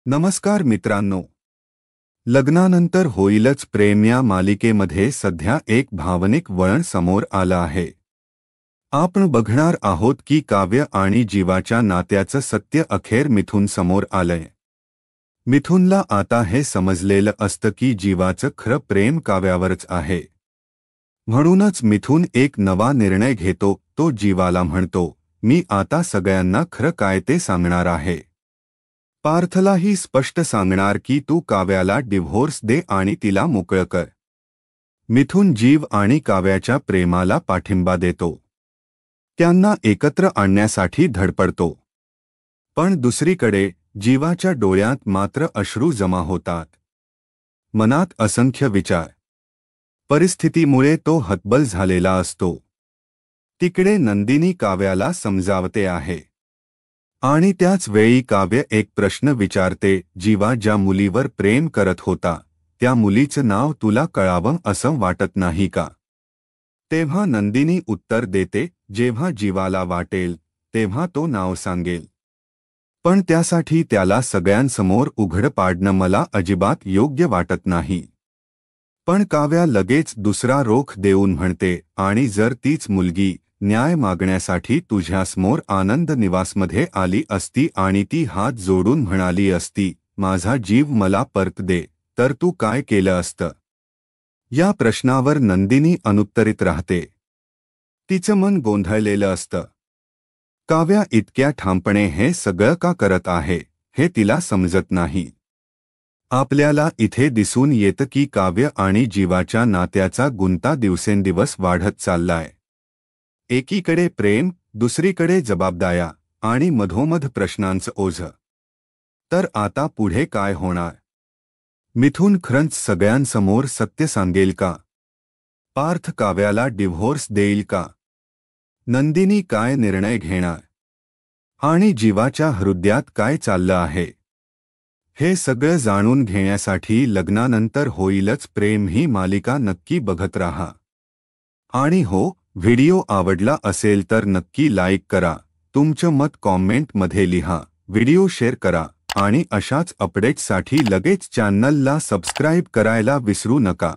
नमस्कार मित्रांनो, लग्नानंतर होईलच प्रेम या मालिकेमध्ये सध्या एक भावनिक वळण समोर आलं आहे। आपण बघणार आहोत की काव्य आणि जीवाच्या नात्याचं सत्य अखेर मिथुन समोर आलंय। मिथुनला आता हे समजलेलं असतं की जीवाचं खरं प्रेम काव्यावरच आहे। म्हणूनच मिथुन एक नवा निर्णय घेतो। तो जीवाला म्हणतो, मी आता सगळ्यांना खरं काय ते सांगणार आहे। पार्थलाही स्पष्ट सांगणार की तू काव्याला डिव्होर्स दे आणि तिला मोकळं कर। मिथुन जीव आणि काव्याच्या प्रेमाला पाठिंबा देतो, त्यांना एकत्र आणण्यासाठी धडपडतो। पण दुसरीकडे जीवाच्या डोळ्यात मात्र अश्रू जमा होतात, मनात असंख्य विचार। परिस्थितीमुळे तो हतबल झालेला असतो। तिकडे नंदिनी काव्याला समजावते आहे आणि त्याच वेळी काव्य एक प्रश्न विचारते, जीवा ज्या मुलीवर प्रेम करत होता त्या मुलीचं नाव तुला कळावं असं वाटत नाही का? तेव्हा नंदिनी उत्तर देते, जेव्हा जीवाला वाटेल तेव्हा तो नाव सांगेल, पण त्यासाठी त्याला सगळ्यांसमोर उघड पाडणं मला अजिबात योग्य वाटत नाही। पण काव्या लगेच दुसरा रोख देऊन म्हणते, आणि जर तीच मुलगी न्याय मागण्यासाठी तुझ्यासमोर आनंद निवासमध्ये आली असती आणि ती हात जोडून म्हणाली असती, माझा जीव मला परत दे, तर तू काय केलं असतं? या प्रश्नावर नंदिनी अनुत्तरित राहते। तिचं मन गोंधळलेलं असतं। काव्या इतक्या ठामपणे हे सगळं का करत आहे हे तिला समजत नाही। आपल्याला इथे दिसून येतं की काव्य आणि जीवाच्या नात्याचा गुंता दिवसेंदिवस वाढत चाललाय। एकीकडे प्रेम, दुसरीकडे जबाबदाऱ्या आणि मधोमध प्रश्नांचं ओझं। तर आता पुढे काय होणार? मिथुन खरंच सगळ्यांसमोर सत्य सांगेल का? पार्थ काव्याला डिव्होर्स देईल का? नंदिनी काय निर्णय घेणार? आणि जीवाच्या हृदयात काय चाललं आहे? हे सगळं जाणून घेण्यासाठी लग्नानंतर होईलच प्रेम ही मालिका नक्की बघत राहा। आणि हो, व्हिडिओ आवडला असेल तर नक्की लाईक करा, तुमचं मत कॉमेंटमध्ये लिहा, व्हिडिओ शेअर करा आणि अशाच अपडेट्ससाठी लगेच चॅनलला सबस्क्राईब करायला विसरू नका।